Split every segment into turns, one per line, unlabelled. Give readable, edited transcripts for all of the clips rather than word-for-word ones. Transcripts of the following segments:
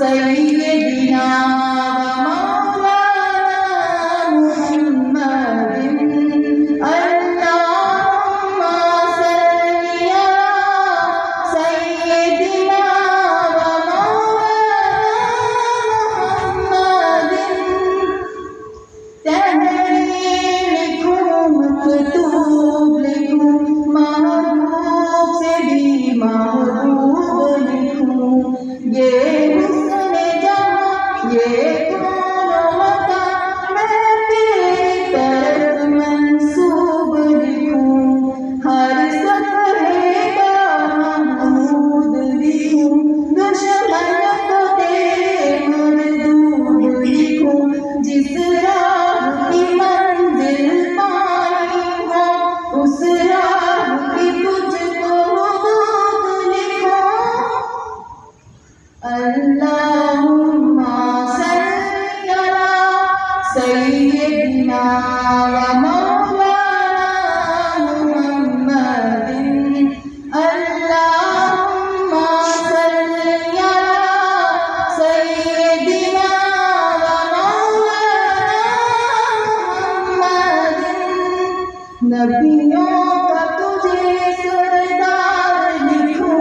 سيدنا ومولانا محمد اللهم صل على سيدنا ومولانا محمد تحریر لکھوں مکتوب لکھوں محبوب سے بھی محبوب لکھوں یہ حسن جہاں یہ کون مکان میں تیری طرف منسوب لکھوں ہر صفحے کا محمود لکھوں دشمن کو تیرے مردود لکھوں جس راہ کی منزل پانی ہو اس راہ کی تجھ کو حدود لکھوں اللہم صل علی سیدنا ومولانا محمد اللہم صل علی سیدنا ومولانا محمد نبیوں کا تجھے سردار لکھوں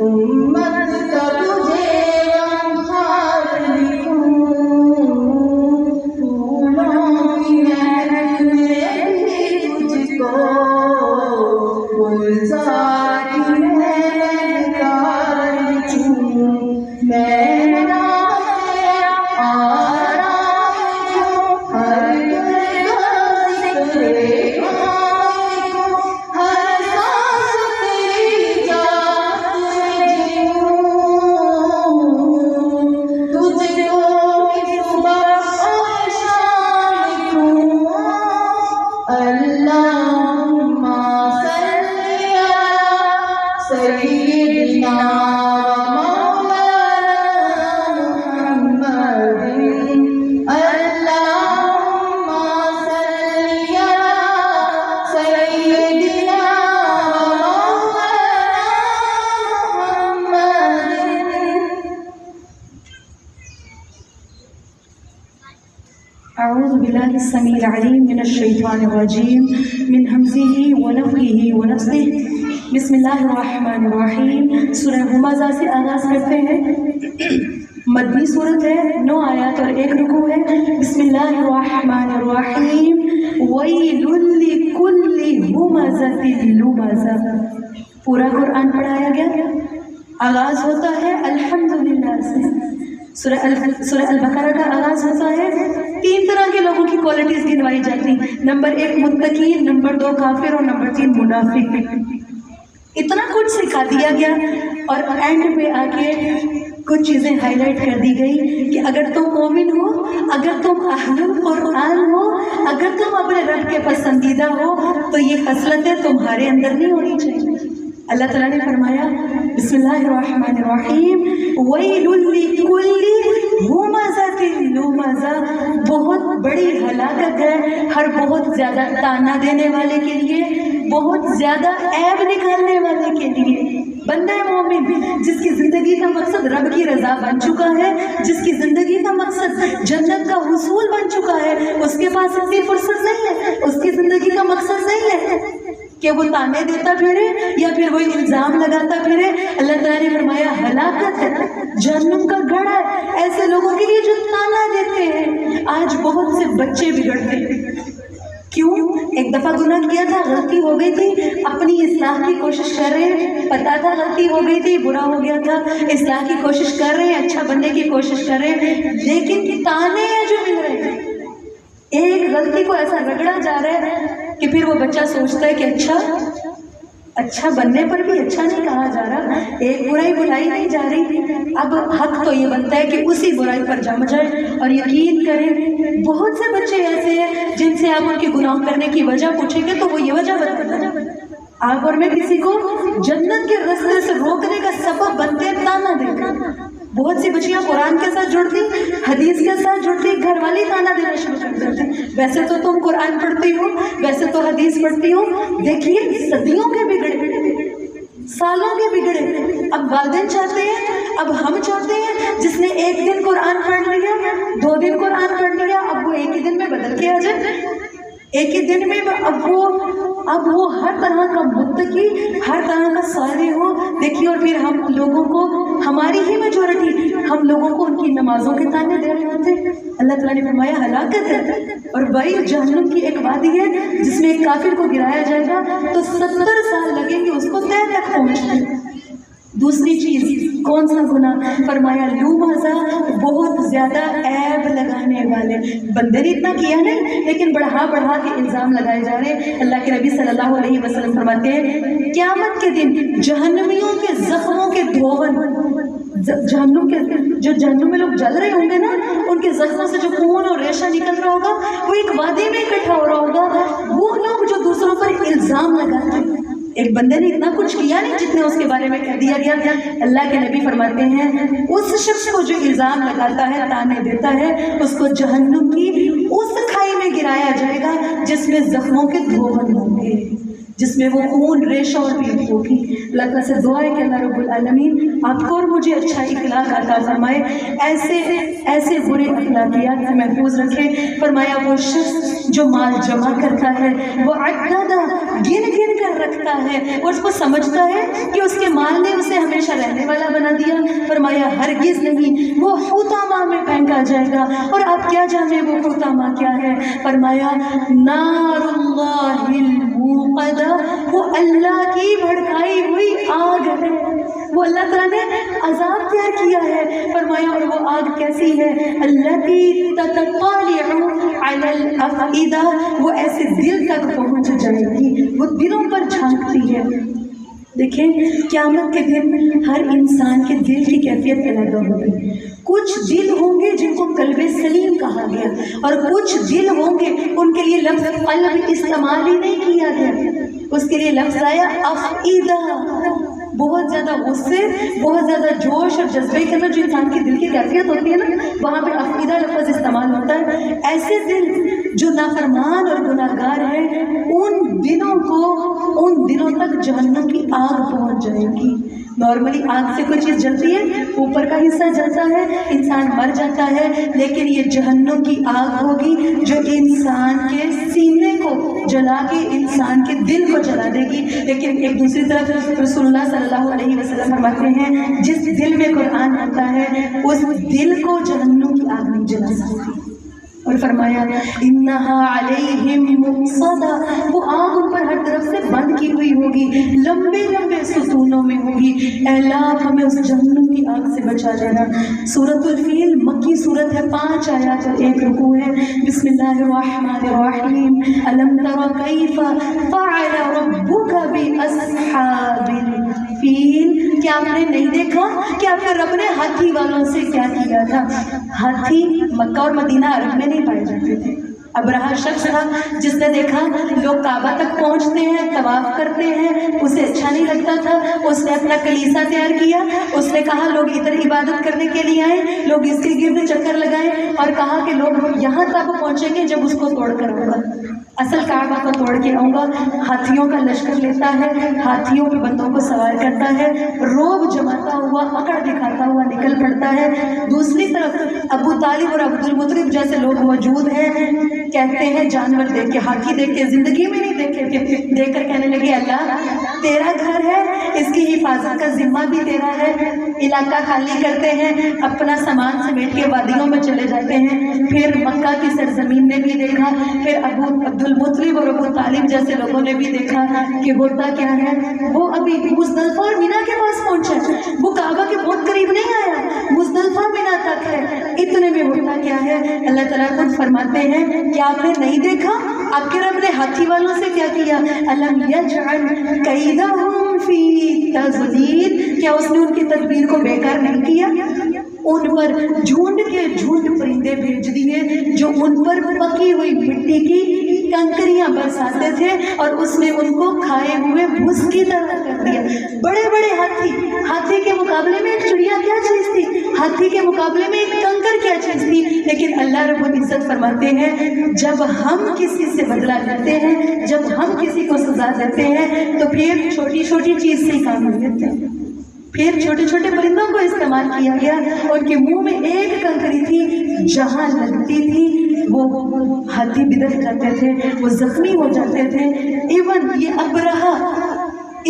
امت کا تجھے غمخوار لکھوں پھولوں کی محفل میں بھی تجھ کو گلزار کی مہکار لکھوں میں نام تیرا آرام لکھوں ہر گلگاہ ذکر عام ہر سانس تیری ذات میں جیوں تجھ کو بھی صبح اور شام لکھوں اللہم صل علی سیدنا ومولانا محمد اللہم صل علی سیدنا ومولانا محمد
أعوذ بالله السميع العليم من الشيطان الرجيم من همزه ونفخه ونفثه بسم الله الرحمن الرحيم سورہ ہمزہ سے آغاز کرتے ہیں مدنی صورت ہے 9 آیات اور 1 رکوع ہے بسم اللہ الرحمن الرحیم ویل لکل ہمزۃ لمزہ پورا قرآن پڑھایا گیا آغاز ہوتا ہے الحمدللہ سے سورہ البقرہ کا آغاز ہوتا ہے 3 طرح کے لوگوں کی کوالٹیز گنوائی جاتی نمبر 1 متقین نمبر 2 کافر اور نمبر 3 منافق اتنا کچھ سکھا دیا گیا اور اینڈ پہ آ کے کچھ چیزیں ہائی لائٹ کر دی گئی کہ اگر تم مومن ہو اگر تم اہل القرآن ہو اگر تم اپنے رب کے پسندیدہ ہو تو یہ خصلتیں تمہارے اندر نہیں ہونی چاہیے اللہ تعالیٰ نے فرمایا بسم اللہ الرحمن الرحیم ویل لکل ہمزۃ لمزہ بہت بڑی ہلاکت ہے ہر بہت زیادہ تانا دینے والے کے لیے بہت زیادہ عیب نکالنے والے کے لیے بندہ مومن جس کی زندگی کا مقصد رب کی رضا بن چکا ہے جس کی زندگی کا مقصد جنت کا حصول بن چکا ہے اس کے پاس اتنی فرصت نہیں ہے اس کی زندگی کا مقصد نہیں ہے کہ وہ تانے دیتا پھرے یا پھر وہ الزام لگاتا پھرے اللہ تعالیٰ نے فرمایا ہلاکت ہے جہنم کا گڑھا ہے ایسے لوگوں کے لیے جو تانا دیتے ہیں آج بہت سے بچے بگڑتے ہیں کیوں ایک دفعہ گناہ کیا تھا غلطی ہو گئی تھی اپنی اصلاح کی کوشش کر رہے ہیں پتا تھا غلطی ہو گئی تھی برا ہو گیا تھا اصلاح کی کوشش کر رہے ہیں اچھا بننے کی کوشش کر رہے ہیں لیکن تانے ہیں جو مل رہے ہیں ایک غلطی کو ایسا رگڑا جا رہا ہے کہ پھر وہ بچہ سوچتا ہے کہ اچھا بننے پر بھی اچھا نہیں کہا جا رہا ایک برائی بلائی نہیں جا رہی اب حق تو یہ بنتا ہے کہ اسی برائی پر جم جائے اور یقین کریں بہت سے بچے ایسے ہیں جن سے آپ ان کے گناہ کرنے کی وجہ پوچھیں گے تو وہ یہ وجہ بتاتے ہیں آپ اور میں کسی کو جنت کے راستے سے روکنے کا سبب بنتے تانا دے کر بہت سی بچیاں قرآن کے ساتھ جڑتی حدیث کے ساتھ جڑتی گھر والی تانا دینا شروع کر دیتی ویسے تو تم قرآن پڑھتی ہو ویسے تو حدیث پڑھتی ہو دیکھیے صدیوں کے بگڑے سالوں کے بگڑے. اب والدین چاہتے ہیں، اب ہم چاہتے ہیں جس نے ایک دن قرآن پڑھ لیا، 2 دن قرآن پڑھ لیا، اب وہ ایک ہی دن میں بدل کے آ جائے، ایک ہی دن میں اب وہ ہر طرح کا متقی، ہر طرح کا صالح ہو. دیکھیے، اور پھر ہم لوگوں کو، ہماری ہی میجورٹی، ہم لوگوں کو ان کی نمازوں کے تانے دے رہے ہوتے. اللہ تعالیٰ نے فرمایا ہلاکت ہے. اور بھائی جہنم کی ایک وادی ہے جس میں ایک کافر کو گرایا جائے گا تو 70 سال لگیں گے اس کو طے تک پہنچنے. دوسری چیز کون سا گناہ؟ فرمایا لومازہ، بہت زیادہ عیب لگانے والے. بندے نے اتنا کیا نہیں لیکن بڑھا کے الزام لگائے جا رہے ہیں. اللہ کے نبی صلی اللہ علیہ وسلم فرماتے ہیں قیامت کے دن جہنمیوں کے زخموں کے دھون، جہنم میں لوگ جل رہے ہوں گے نا، ان کے زخموں سے جو خون اور ریشہ نکل رہا ہوگا وہ ایک وادی میں اکٹھا ہو رہا ہوگا. وہ لوگ جو دوسروں پر الزام لگاتے ہیں، ایک بندے نے اتنا کچھ کیا نہیں جتنے اس کے بارے میں کہہ دیا گیا. اللہ کے نبی فرماتے ہیں اس شخص کو جو الزام لگاتا ہے، تانے دیتا ہے، اس کو جہنم کی اس کھائی میں گرایا جائے گا جس میں زخموں کے دھون ہوں گے، جس میں وہ خون، ریشہ اور پیٹ ہوگی. اللہ تعالیٰ سے دعا ہے کہ اللہ رب العالمین آپ کو اور مجھے اچھا اخلاق عطا فرمائے، ایسے برے اخلاقیات سے محفوظ رکھے. فرمایا وہ شخص جو مال جمع کرتا ہے وہ عددہ، گن کر رکھتا ہے، اور اس کو سمجھتا ہے کہ اس کے مال نے اسے ہمیشہ رہنے والا بنا دیا. فرمایا ہرگز نہیں، وہ حطامہ میں پھینکا جائے گا. اور آپ کیا جانیں وہ حطامہ کیا ہے؟ فرمایا نار اللہ الموقدہ، وہ اللہ کی بھڑکائی ہوئی آگ ہے. وہ اللہ تعالیٰ نے عذاب تیار کیا ہے. فرمایا اور وہ آگ کیسی ہے؟ التی تطلع علی الافئدہ، وہ ایسے دل تک پہنچ جائے گی، وہ دلوں پر جھانکتی ہے. دیکھیں قیامت کے دن ہر انسان کے دل کی کیفیت الگ ہوگی. کچھ دل ہوں گے جن کو قلب سلیم کہا گیا، اور کچھ دل ہوں گے ان کے لیے لفظ قلب استعمال ہی نہیں کیا گیا، اس کے لیے لفظ آیا افئدہ. بہت زیادہ غصے، بہت زیادہ جوش اور جذبے کے اندر جو انسان کی دل کی کیفیت ہوتی ہے نا، وہاں پہ افئدہ لفظ استعمال ہوتا ہے. ایسے دل جو نافرمان اور گناہ گار ہیں، ان دلوں تک جہنم کی آگ پہنچ جائے گی. نارملی آگ سے کوئی چیز جلتی ہے، اوپر کا حصہ جلتا ہے، انسان مر جاتا ہے، لیکن یہ جہنم کی آگ ہوگی جو انسان کے سینے کو جلا کے انسان کے دل کو جلا دے گی. لیکن ایک دوسری طرف رسول اللہ صلی اللہ علیہ وسلم فرماتے ہیں جس دل میں قرآن آتا ہے اس دل کو جہنم کی آگ نہیں جلا سکتی. اور فرمایا انہا علیہم مؤصدہ، وہ آگ ان پر ہر طرف سے بند کی ہوئی ہوگی، لمبے لمبے ستونوں میں ہوگی. اے اللہ ہمیں اس جہنم کی آگ سے بچا لینا. سورۃ الفیل مکی سورت ہے، 5 آیات اور 1 رکوع ہے. بسم اللہ الرحمن الرحیم. الم تر کیف فعل ربک باصحاب الفیل، کیا آپ نے نہیں دیکھا کہ آپ کے رب نے ہاتھی والوں سے کیا کیا تھا؟ ہاتھی مکہ اور مدینہ عرب میں نہیں پائے جاتے تھے. ابرہہ شخص تھا جس نے دیکھا لوگ کعبہ تک پہنچتے ہیں، طواف کرتے ہیں، اسے اچھا نہیں لگتا تھا. اس نے اپنا کلیسا تیار کیا. اس نے کہا لوگ ادھر عبادت کرنے کے لیے آئیں، لوگ اس کے گرد چکر لگائیں، اور کہا کہ لوگ یہاں تک پہنچیں گے جب اس کو توڑ کر آؤں گا، اصل کعبہ کو توڑ کے آؤں گا. ہاتھیوں کا لشکر لیتا ہے، ہاتھیوں پہ بندوں کو سوار کرتا ہے، روب جماتا ہوا، اکڑ دکھاتا ہوا نکل پڑتا ہے. دوسری طرف ابو طالب اور عبد المطلب جیسے لوگ موجود ہیں، کہتے ہیں جانور دیکھ کے، ہاتھی دیکھ کے زندگی میں نہیں دیکھے تھے، دیکھ کر کہنے لگے اللہ تیرا گھر ہے، اس کی حفاظت کا ذمہ بھی تیرا ہے. علاقہ خالی کرتے ہیں، اپنا سامان سمیٹ کے وادیوں میں چلے جاتے ہیں. پھر مکہ کی سرزمین نے بھی دیکھا، پھر عبد المطلب اور ابو طالب جیسے لوگوں نے بھی دیکھا کہ ہوتا کیا ہے. وہ ابھی مزدلفہ اور مینا کے پاس پہنچا، وہ کعبہ کے بہت قریب نہیں آیا، مزدلفہ مینا تک ہے. اتنے میں ہوتا کیا ہے، اللہ تعالیٰ خود فرماتے ہیں کہ آپ نے نہیں دیکھا آپ کے رب نے ہاتھی والوں سے کیا کیا؟ الم یجعل کیدہم فی تضلیل، کیا اس نے ان کی تدبیر کو بیکار نہیں کیا؟ ان پر جھنڈ کے جھنڈ پرندے بھیج دیے جو ان پر پکی ہوئی مٹی کی کنکریاں برساتے تھے اور اس میں ان کو کھائے ہوئے بھس کی طرح کر رکھ دیا. بڑے بڑے ہاتھی کے مقابلے میں ایک چڑیا کیا چیز تھی, ہاتھی کے مقابلے میں ایک کنکر کیا چیز تھی. لیکن اللہ رب العزت فرماتے ہیں جب ہم کسی سے بدلہ لیتے ہیں, جب ہم کسی کو سزا دیتے ہیں تو پھر چھوٹی چھوٹی چیز سے ہی کام کر لیتے ہیں. پھر چھوٹے چھوٹے پرندوں کو استعمال کیا گیا, ان کے منہ میں ایک کنکری تھی, جہاں لگتی تھی وہ ہاتھی بدل جاتے تھے, وہ زخمی ہو جاتے تھے. ایون یہ ابرہا,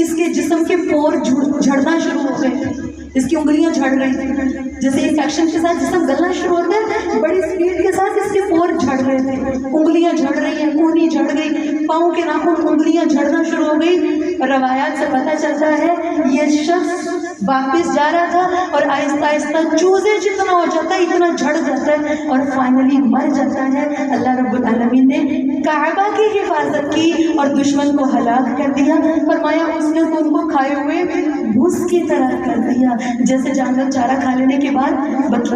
اس کے جسم کے پور جھڑنا شروع ہو گئے, اس کی انگلیاں جھڑ رہی تھی, جیسے انفیکشن کے ساتھ جسم گلنا شروع ہوتا ہے, بڑی سپیڈ کے ساتھ اس کے پور جھڑ رہے تھے, انگلیاں جھڑ رہی ہیں, کونی جھڑ گئی, پاؤں کے ناخن انگلیاں جھڑنا شروع ہو گئی. روایات سے پتہ چلتا ہے یہ شخص واپس جا رہا تھا اور آہستہ آہستہ چوزے جتنا ہو جاتا ہے اتنا جھڑ جاتا ہے اور فائنلی مر جاتا ہے. اللہ رب العالمین نے کعبہ کی حفاظت کی اور دشمن کو ہلاک کر دیا. فرمایا اس نے ان کو کھائے ہوئے بھوس کی طرح کر دیا, جیسے جانور چارہ کھا لینے کے بعد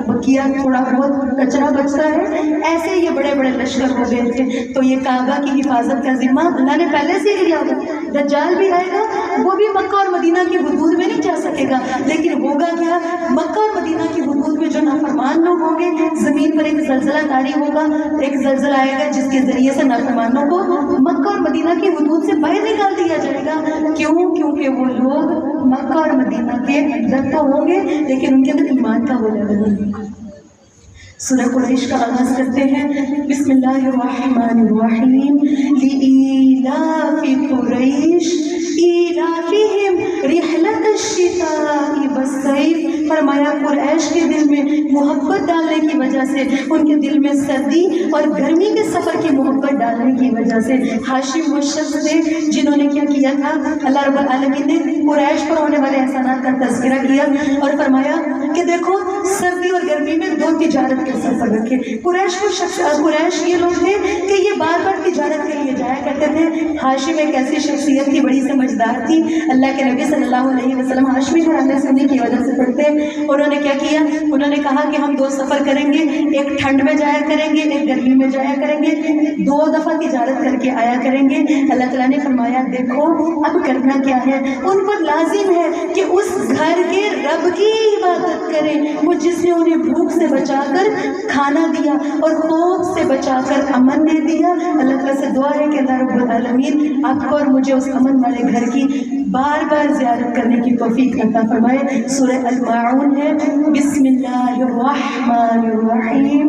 بکیا تھوڑا بہت کچرا بچتا ہے, ایسے یہ بڑے بڑے لشکر ہو گئے تھے. تو یہ کعبہ کی حفاظت کا ذمہ اللہ نے پہلے سے ہی لیا ہوگا. دجال بھی آئے گا, وہ بھی مکہ اور مدینہ کی حدود میں نہیں جا سکے گا, لیکن ہوگا کیا, مکہ اور مدینہ کی حدود میں جو نافرمان لوگ ہوں گے, زمین پر ایک زلزلہ طاری ہوگا, ایک زلزلہ آئے گا جس کے ذریعے سے نافرمانوں کو مکہ اور مدینہ کی حدود سے باہر نکال دیا جائے گا. کیونکہ وہ لوگ مکہ اور مدینہ کے اندر تو ہوں گے لیکن ان کے اندر ایمان کا وہ لیول نہیں. سورہ قریش کا آغاز کرتے ہیں, بسم اللہ الرحمن الرحیم. لإیلاف قریش ایلافہم رحلۃ الشتاء والصیف. فرمایا قریش کے دل میں محبت ڈالنے کی وجہ سے, ان کے دل میں سردی اور گرمی کے سفر کی محبت ڈالنے کی وجہ سے. ہاشم وہ شخص تھے جنہوں نے کیا کیا تھا, اللہ رب العالمین نے قریش پر ہونے والے احسانات کا تذکرہ کیا اور فرمایا کہ دیکھو سردی اور گرمی میں دو تجارت کے سفر رکھے. قریش یہ لوگ تھے کہ یہ بار بار تجارت کے لیے جایا کرتے تھے. ہاشم ایک ایسی شخصیت تھی, بڑی سمجھدار تھی. اللہ کے نبی صلی اللہ علیہ وسلم ہاشمی گھرانے سے ہونے کی وجہ سے پڑھتے. انہوں نے کیا کیا, انہوں نے کہا کہ ہم دو سفر کریں گے, ایک ٹھنڈ میں جایا کریں گے, ایک گرمی میں جایا کریں گے, 2 دفعہ تجارت کر کے آیا کریں گے. اللہ تعالیٰ نے فرمایا دیکھو اب کرنا کیا ہے, ان پر لازم ہے کہ اس گھر کے رب کی عبادت کریں, وہ جس نے انہیں بھوک سے بچا کر کھانا دیا اور خوف سے بچا کر امن دے دیا. اللہ تعالیٰ سے دعا ہے کہ اللہ رب العالمین آپ کو اور مجھے اس امن والے گھر کی بار بار زیارت کرنے کی توفیق عطا فرمائے. سورہ الماعون ہے, بسم اللہ الرحمن الرحیم.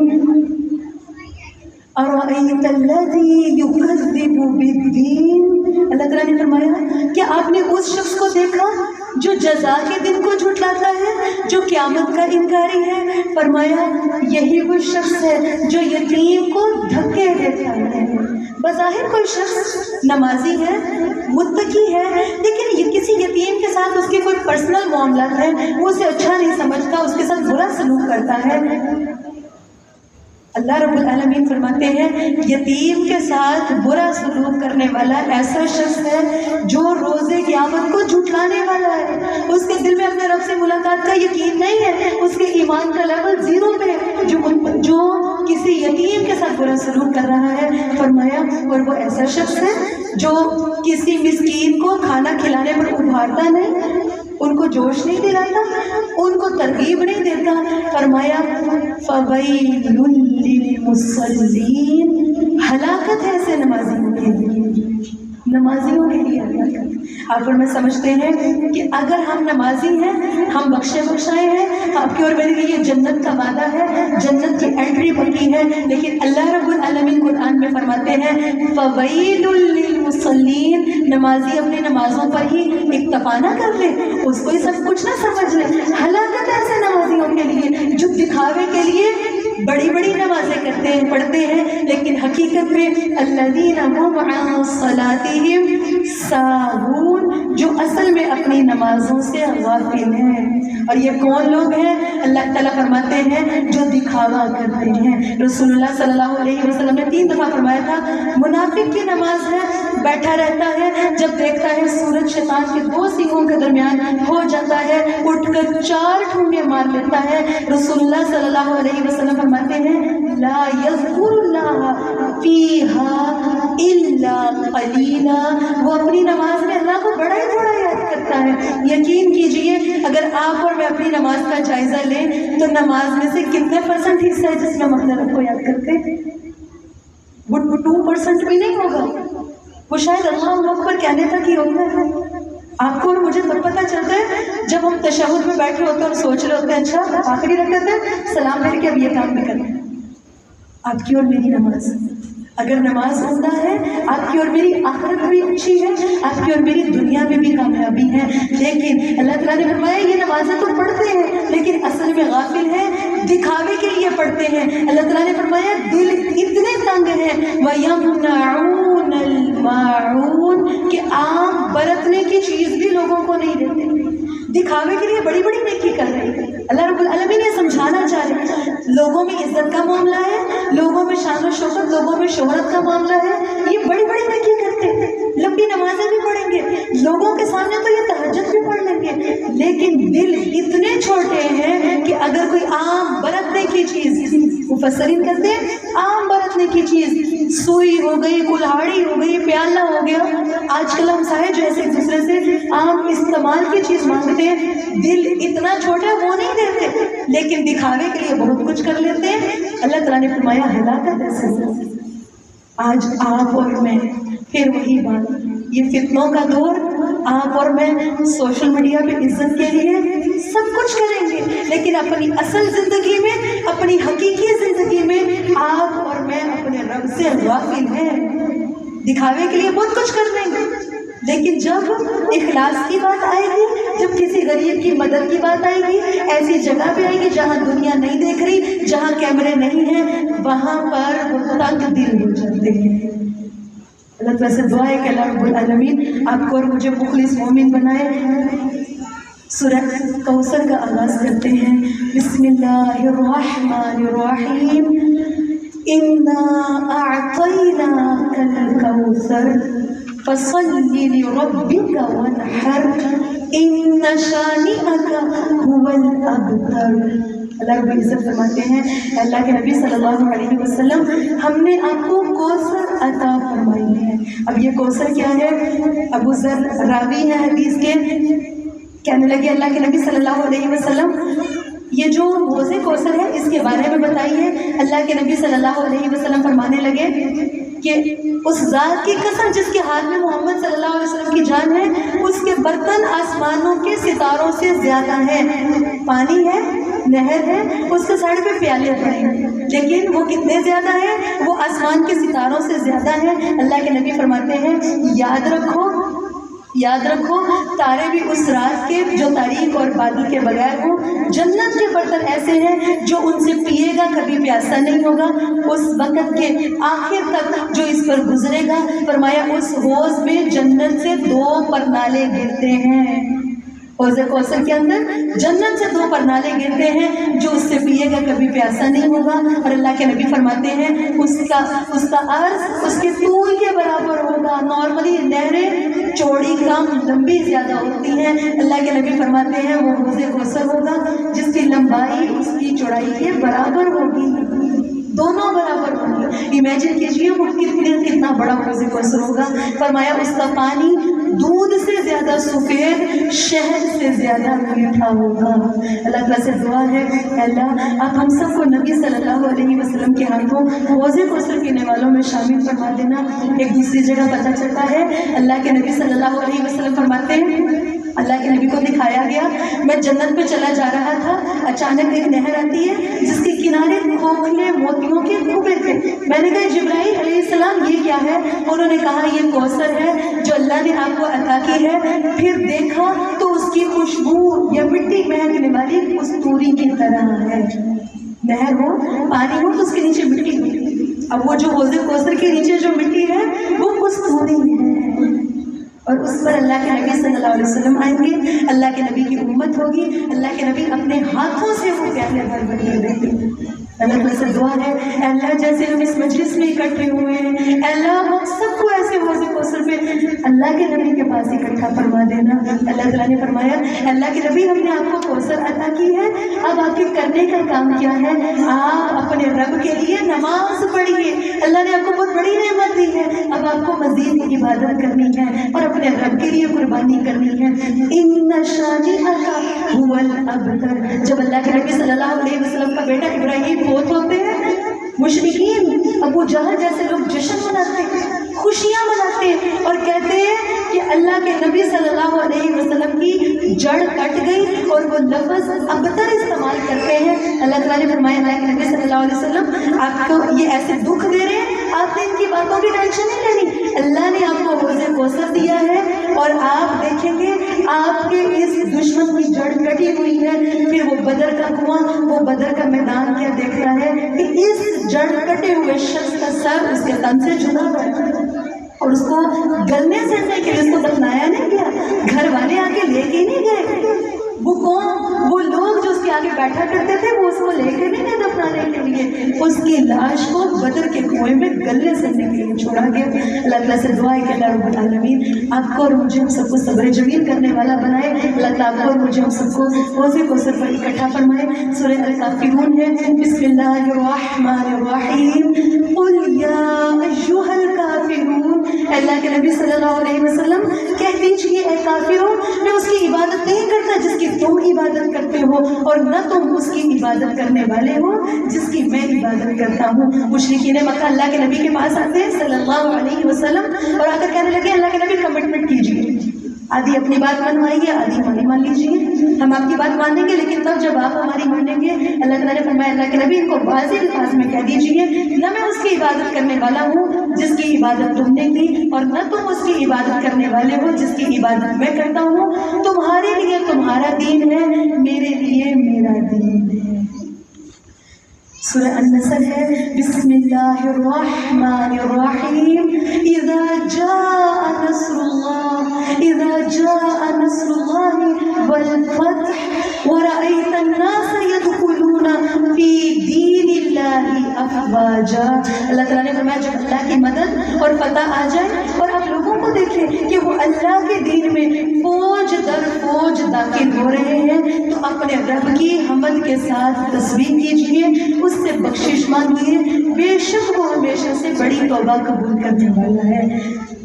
ارأیت الذی یکذب بالدین. اللہ تعالیٰ نے فرمایا کہ آپ نے اس شخص کو دیکھا جو جزا کے دن کو جھٹلاتا ہے, جو قیامت کا انکاری ہے. فرمایا یہی وہ شخص ہے جو یتیم کو دھکے دیتا ہے. بظاہر کوئی شخص نمازی ہے, متقی ہے, لیکن یہ کسی یتیم کے ساتھ اس کے کوئی پرسنل معاملات ہیں, وہ اسے اچھا نہیں سمجھتا, اس کے ساتھ برا سلوک کرتا ہے. اللہ رب العالمین فرماتے ہیں یتیم کے ساتھ برا سلوک کرنے والا ایسا شخص ہے جو روز قیامت کو جھٹلانے والا ہے. اس کے دل میں اپنے رب سے ملاقات کا یقین نہیں ہے, اس کے ایمان کا لیول 0 پہ ہے جو کسی یتیم کے ساتھ برا سلوک کر رہا ہے. فرمایا اور وہ ایسا شخص ہے جو کسی مسکین کو کھانا کھلانے پر ابھارتا نہیں, ان کو جوش نہیں دلاتا, ان کو ترغیب نہیں دیتا. فرمایا فویل للمصلین. ہلاکت ہے ایسے نمازیوں کے لیے, نمازیوں کے لیے ہلاکت. آپ اور میں سمجھتے ہیں کہ اگر ہم نمازی ہیں, ہم بخشے بخشائے ہیں, آپ کی اور میرے لیے جنت کا وعدہ ہے, جنت کی انٹری پکی ہے. لیکن اللہ رب العالمین قرآن میں فرماتے ہیں فویل للمصلین. نمازی اپنی نمازوں پر ہی اکتفا نہ کر لے, اس کو ہی سب کچھ نہ سمجھ لے. ہلاکت ایسے نمازیوں کے لیے جو دکھاوے کے لیے بڑی بڑی نمازیں کرتے ہیں, پڑھتے ہیں, لیکن حقیقت میں الذین هم عن صلاتهم ساہون, جو اصل میں اپنی نمازوں سے غافل ہیں. اور یہ کون لوگ ہیں؟ اللہ تعالیٰ فرماتے ہیں جو دکھاوا کرتے ہیں. رسول اللہ صلی اللہ علیہ وسلم نے 3 دفعہ فرمایا تھا منافق کی نماز ہے, بیٹھا رہتا ہے, جب دیکھتا ہے سورج شیطان کے 2 سینگوں کے درمیان ہو جاتا ہے, اٹھ کر 4 ٹھونگے مار لیتا ہے. رسول اللہ صلی اللہ علیہ وسلم فرماتے ہیں لا یذکر اللہ فیہا الا قلیلا، وہ اپنی نماز میں اللہ کو بڑا ہی تھوڑا یاد کرتا ہے۔ یقین کیجئے اگر آپ اور میں اپنی نماز کا جائزہ لیں تو نماز میں سے کتنے پرسنٹ حصہ ہے جس میں ہم اپنے رب کو یاد کرتے ہیں؟ وہ 2% بھی نہیں ہوگا، وہ شاید اللہ اکبر کہنے تک ہی ہوتا ہے۔ آپ کو اور مجھے تب پتہ چلتا ہے جب ہم تشہد میں بیٹھے ہوتے ہیں اور سوچ رہے ہوتے ہیں اچھا آخری رکعت ہے، سلام پھیر کے اب یہ کام بھی کرنا ہے۔ آپ کی اور میری نماز، اگر نماز زندہ ہے آپ کی اور میری آخرت بھی اچھی ہے، آپ کی اور میری دنیا میں بھی کامیابی ہے۔ لیکن اللہ تعالیٰ نے فرمایا یہ نمازیں تو پڑھتے ہیں لیکن اصل میں غافل ہیں، دکھاوے کے لیے پڑھتے ہیں۔ اللہ تعالیٰ نے فرمایا دل اتنے تنگ ہیں وَيَمْنَعُونَ الْمَاعُونَ کہ عام برتنے کی چیز بھی لوگوں کو نہیں دیتے، دکھاوے کے لیے بڑی بڑی نیکی کر رہے ہیں۔ اللہ رب العالمین یہ سمجھانا چاہ رہے ہیں لوگوں میں عزت کا معاملہ ہے، لوگوں میں شان و شوکت، لوگوں میں شہرت کا معاملہ ہے، یہ بڑی بڑی نیکی کرتے ہیں، لمبی نمازیں بھی پڑھیں گے، لوگوں کے سامنے تو یہ تہجد بھی پڑھ لیں گے، لیکن دل اتنے چھوٹے ہیں کہ اگر کوئی عام برتنے کی چیز، مفسرین کہتے ہیں عام برتنے کی چیز، سوئی ہو گئی، کلہاڑی ہو گئی، پیالہ ہو گیا، آج کل ہم سارے جو ایسے ایک دوسرے سے عام استعمال کی چیز مانگتے ہیں، دل اتنا چھوٹا وہ نہیں دیتے لیکن دکھاوے کے لیے بہت کچھ کر لیتے ہیں۔ اللہ تعالیٰ نے فرمایا ہلاکت ایسے۔ آج آپ اور میں پھر وہی بات، یہ فتنوں کا دور، آپ اور میں سوشل میڈیا پہ عزت کے لیے سب کچھ کریں گے لیکن اپنی اصل زندگی میں، اپنی حقیقی زندگی میں آپ اور میں اپنے رب سے غافل ہیں۔ دکھاوے کے لیے بہت کچھ کر لیں گے لیکن جب اخلاص کی بات آئے گی، جب کسی غریب کی مدد کی بات آئے گی، ایسی جگہ پہ آئے گی جہاں دنیا نہیں دیکھ رہی، جہاں کیمرے نہیں ہیں، وہاں پر وہ تنگ دل ہو جاتے ہیں۔ اللہ تعالیٰ سے دعا ہے کہ اللہ رب العالمین آپ کو اور مجھے مخلص مومن بنائے۔ سورہ کوثر کا آغاز کرتے ہیں، بسم اللہ الرحمن الرحیم، اِنَّا أَعْطَيْنَاكَ الْكَوْثَرَ فَصَلِّ لِرَبِّكَ وَانْحَرْ إِنَّ شَانِئَكَ هُوَ الْأَبْتَرُ۔ اللہ رب العزت فرماتے ہیں اللہ کے نبی صلی اللہ علیہ وسلم ہم نے آپ کو کوثر عطا فرمائی ہے۔ اب یہ کوثر کیا ہے؟ ابو ذر راوی ہے حدیث کے، کہنے لگے اللہ کے نبی صلی اللہ علیہ وسلم یہ جو حوض کوثر ہے اس کے بارے میں بتائیے۔ اللہ کے نبی صلی اللہ علیہ وسلم فرمانے لگے کہ اس ذات کی قسم جس کے ہاتھ میں محمد صلی اللہ علیہ وسلم کی جان ہے، اس کے برتن آسمانوں کے ستاروں سے زیادہ ہیں۔ پانی ہے، نہر ہے، اس کے سائڈ پہ پیالے پڑے ہیں لیکن وہ کتنے زیادہ ہیں؟ وہ آسمان کے ستاروں سے زیادہ ہیں۔ اللہ کے نبی فرماتے ہیں یاد رکھو تارے بھی اس رات کے جو تاریک اور بادل کے بغیر ہوں، جنت کے برتن ایسے ہیں جو ان سے پیے گا کبھی پیاسا نہیں ہوگا اس وقت کے آخر تک جو اس پر گزرے گا۔ فرمایا اس حوض میں جنت سے 2 پرنالے گرتے ہیں، حوض کوثر کے اندر جنت سے 2 پرنالے گرتے ہیں جو اس سے پیے گا کبھی پیاسا نہیں ہوگا۔ اور اللہ کے نبی فرماتے ہیں اس کا عرض اس کے طول کے برابر ہوگا۔ نارملی نہریں چوڑی کم، لمبی زیادہ ہوتی ہیں، اللہ کے نبی فرماتے ہیں وہ حوض کوثر ہوگا جس کی لمبائی اس کی چوڑائی کے برابر ہوگی، دونوں برابر ہوگی۔ امیجن کیجیے وہ کتنا بڑا حوض کوثر ہوگا۔ فرمایا اس کا پانی دودھ سے زیادہ سفید، شہد سے زیادہ میٹھا ہوگا۔ اللہ تعالیٰ سے دعا ہے اللہ آپ ہم سب کو نبی صلی اللہ علیہ وسلم کے ہاتھوں حوض کوثر پینے والوں میں شامل فرما دینا۔ ایک دوسری جگہ پتہ چلتا ہے اللہ کے نبی صلی اللہ علیہ وسلم فرماتے ہیں اللہ کے نبی کو دکھایا گیا میں جنت پہ چلا جا رہا تھا، اچانک ایک نہر آتی ہے جس کے کنارے کھوکھلے موتیوں کے کنویں تھے۔ میں نے کہا جبرائیل علیہ السلام یہ کیا ہے؟ انہوں نے کہا یہ کوثر ہے جو اللہ نے آپ کو عطا کی ہے۔ پھر دیکھا تو اس کی خوشبو یا مٹی مہکنے والی کستوری کی طرح ہے۔ نہر ہو، پانی ہو تو اس کے نیچے مٹی ہو، اب وہ جو حوض کوثر کے نیچے جو مٹی ہے وہ کستوری ہے، اور اس پر اللہ کے نبی صلی اللہ علیہ وسلم آئیں گے، اللہ کے نبی کی امت ہوگی، اللہ کے نبی اپنے ہاتھوں سے وہ پیالے بھر بھر کے دیں گے۔ اللہ تعالیٰ سے دعا ہے اللہ جیسے ہم اس مجلس میں اکٹھے ہوئے ہیں اللہ ہم سب کو ایسے حوض کوثر پہ اللہ کے نبی کے پاس اکٹھا فرما دینا۔ اللہ تعالیٰ نے فرمایا اللہ کے نبی ہم نے آپ کو کوثر عطا کی ہے، اب آپ کے کرنے کا کام کیا ہے، آپ اپنے رب کے لیے نماز پڑھیے۔ اللہ نے آپ کو بہت بڑی نعمت دی ہے، اب آپ کو مزید عبادت کرنی ہے اور اپنے رب کے لیے قربانی کرنی ہے۔ ان شانئک ھو الابتر۔ جب اللہ کے نبی صلی اللہ علیہ وسلم کا بیٹا ابراہیم فوت ہوتے ہیں، مشرکین ابو جہل جیسے لوگ جشن مناتے ہیں، خوشیاں مناتے ہیں اور کہتے ہیں کہ اللہ کے نبی صلی اللہ علیہ وسلم کی جڑ کٹ گئی، اور وہ لفظ ابتر استعمال کرتے ہیں۔ اللہ تعالیٰ نے فرمایا اللہ کے نبی صلی اللہ علیہ وسلم آپ کو یہ ایسے دکھ دے رہے ہیں، آپ نے ان کی باتوں کی ٹینشن نہیں لینی، اللہ نے آپ کو حوض کوثر دیا ہے اور آپ دیکھیں گے آپ کے اس دشمن کی جڑ کٹی ہوئی ہے۔ پھر وہ بدر کا کنواں، وہ بدر کا میدان کیا دیکھتا ہے کہ اس جڑ کٹے ہوئے شخص کا سر اس کے تن سے جدا ہوا ہے اور اس کو گلنے سڑنے کے لیے اس کو دفنایا نہیں گیا، گھر والے آ کے لے کے نہیں گئے۔ وہ کون؟ وہ لوگ جو اس کے آگے بیٹھا کرتے تھے وہ اس کو لے کے نہیں گئے دفنانے کے لیے، اس کی لاش کو بدر کے کنویں میں گلنے سڑنے کے لیے چھوڑا گیا۔ اللہ تعالیٰ سے دعا ہے کہ اللہ رب العالمین آپ کو اور مجھے ہم سب کو صبر جمیل کرنے والا بنائے۔ اللہ تعالیٰ آپ کو اور مجھے ہم سب کو حوض کوثر پر اکٹھا فرمائے۔ سورہ الکافرون ہے، بسم اللہ الرحمن الرحیم، قل یا ایھا الکافرون۔ اللہ کے نبی صلی اللہ علیہ وسلم کہہ دیجیے اے کافروں میں اس کی عبادت نہیں کرتا جس کی تم عبادت کرتے ہو، اور نہ تم اس کی عبادت کرنے والے ہو جس کی میں عبادت کرتا ہوں۔ مشرکین مکہ اللہ کے نبی کے پاس آتے ہیں صلی اللہ علیہ وسلم اور آ کر کہنے لگے اللہ کے نبی کمٹمنٹ کیجیے، آدھی اپنی بات منوائیے آدھی ہماری مان لیجیے، ہم آپ کی بات مانیں گے لیکن تب جب آپ ہماری مانیں گے۔ اللہ تعالیٰ نے فرمایا اللہ کے نبی ان کو واضح الفاظ میں کہہ دیجیے نہ میں اس کی عبادت کرنے والا ہوں جس کی عبادت تم نے کی، اور نہ تم اس کی عبادت کرنے والے ہو جس کی عبادت میں کرتا ہوں۔ تمہارے لیے تمہارا دین ہے، میرے لیے میرا دین ہے۔ سورہ النصر ہے، بسم اللہ الرحمن الرحیم، اذا جاء نصر اللہ، اذا جاء نصر اللہ والفتح ورأيت الناس يدخلون في دین اللہ افواجا۔ اللہ تعالیٰ نے فرمایا جب اللہ کی مدد اور فتح آ جائے اور آپ لوگوں کو دیکھیں کہ وہ اللہ کے دین میں فوج در فوج داخل ہو رہے ہیں تو اپنے رب کی حمد کے ساتھ تسبیح کیجیے، اس سے بخشش مانگیے، بے شک وہ ہمیشہ سے بڑی توبہ قبول کرنے والا ہے۔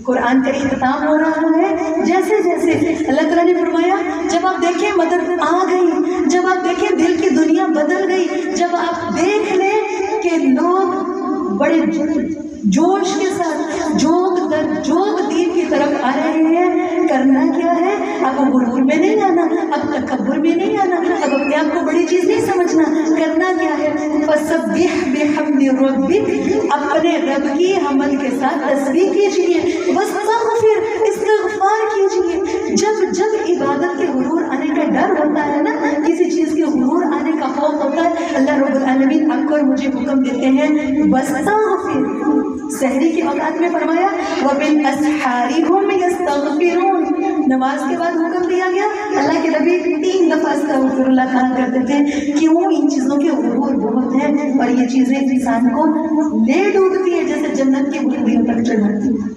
قرآن کا اختتام ہو رہا ہے، جیسے جیسے اللہ تعالیٰ نے فرمایا جب آپ دیکھیں مدد آ گئی، جب آپ دیکھیں دل کی دنیا بدل گئی، جب آپ دیکھ لیں کہ لوگ بڑے جوش کے ساتھ جوگ در جوگ دین کی طرف آ رہے ہیں، کرنا کیا ہے؟ اب غرور میں نہیں آنا، اب تکبر میں نہیں آنا، اب اپنے آپ کو بڑی چیز نہیں سمجھنا، کرنا کیا ہے؟ فسبح بحمد ربک، اپنے رب کی حمد کے ساتھ تسبیح کیجیے، واستغفر، استغفار کیجیے۔ جب جب عبادت کے غرور آنے کا ڈر ہوتا ہے نا، کسی چیز کے غرور آنے کا خوف ہوتا ہے، اللہ رب العالمین آپ کو اور مجھے حکم دیتے ہیں واستغفر۔ سحری کے اوقات میں فرمایا وبالاسحار هم یستغفرون، نماز کے بعد حکم دیا گیا اللہ کے نبی 3 دفعہ استغفر اللہ کہا کرتے تھے۔ کیوں؟ ان چیزوں کے غرور بہت ہے اور یہ چیزیں انسان کو لے ڈوبتی ہے جیسے جنت کی بلندیوں تک چڑھاتی ہے۔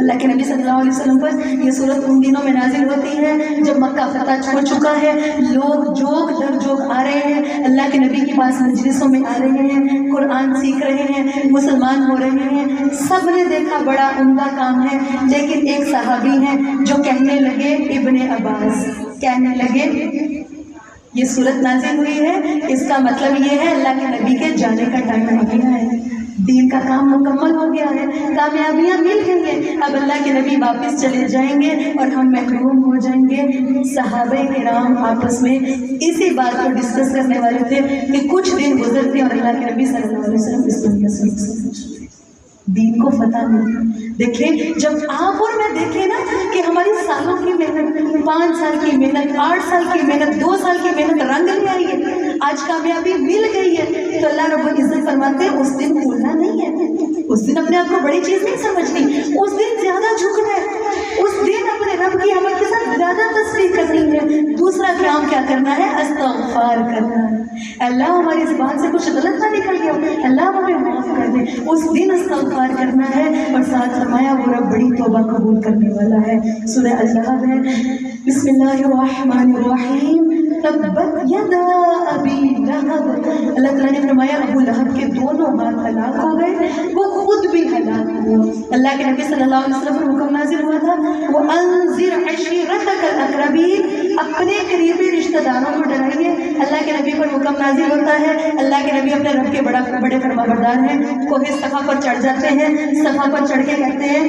اللہ کے نبی صلی اللہ علیہ وسلم پر یہ صورت ان دنوں میں نازل ہوتی ہے جب مکہ فتح چھوڑ چکا ہے، لوگ جوگ در جوگ آ رہے ہیں، اللہ کے نبی کے پاس مجلسوں میں آ رہے ہیں، قرآن سیکھ رہے ہیں، مسلمان ہو رہے ہیں۔ سب نے دیکھا بڑا عمدہ کام ہے، لیکن ایک صحابی ہیں جو کہنے لگے، ابن عباس کہنے لگے یہ صورت نازل ہوئی ہے، اس کا مطلب یہ ہے اللہ کے نبی کے جانے کا ٹائم آ گیا ہے، دین کا کام مکمل ہو گیا ہے، کامیابیاں مل گئی ہیں، اب اللہ کے نبی واپس چلے جائیں گے اور ہم محروم ہو جائیں گے۔ صحابہ کرام آپس میں اسی بات کو ڈسکس کرنے والے تھے کہ کچھ دن گزرتے اور اللہ کے نبی صلی اللہ علیہ وسلم اس دنیا سے دین کو فتح نہیں۔ دیکھیں جب آپ اور میں دیکھیں نا کہ ہماری سالوں کی محنت، 5 سال کی محنت، 8 سال کی محنت، 2 سال کی محنت رنگ لے آئی ہے، آج کامیابی مل گئی ہے، تو اللہ رب العزت فرماتے ہیں اس دن بھولنا نہیں ہے، اس دن اپنے آپ کو بڑی چیز نہیں سمجھنی، اس دن زیادہ جھکنا ہے، اس دن اپنے رب کی حمد کے ساتھ زیادہ تسبیح کرنی ہے۔ دوسرا کام کیا کرنا ہے؟ استغفار کرنا ہے۔ اللہ ہماری زبان سے کچھ غلط نہ نکل گیا، اللہ ہمیں معاف کر دے، اس دن استغفار کرنا ہے۔ اور ساتھ فرمایا وہ رب بڑی توبہ قبول کرنے والا ہے۔ سورہ الحب ہے، بسم اللہ الرحمن الرحیم، تبت یدا ابی لہب، اللہ تعالیٰ نے فرمایا ابو لہب کے دونوں ہاتھ ہلاک ہو گئے، وہ خود بھی ہلاک ہوا۔ اللہ کے نبی صلی اللہ علیہ وسلم پر حکم نازل ہوا تھا وَأَنذِرْ عَشِيرَتَكَ الْأَقْرَبِينَ، اپنے قریبی رشتہ داروں کو ڈرائیے۔ اللہ کے نبی پر حکم نازل ہوتا ہے، اللہ کے نبی اپنے رب کے بڑے فرما بردار ہیں، کوہ صفا پر چڑھ جاتے ہیں، صفا پر چڑھ کے کہتے ہیں،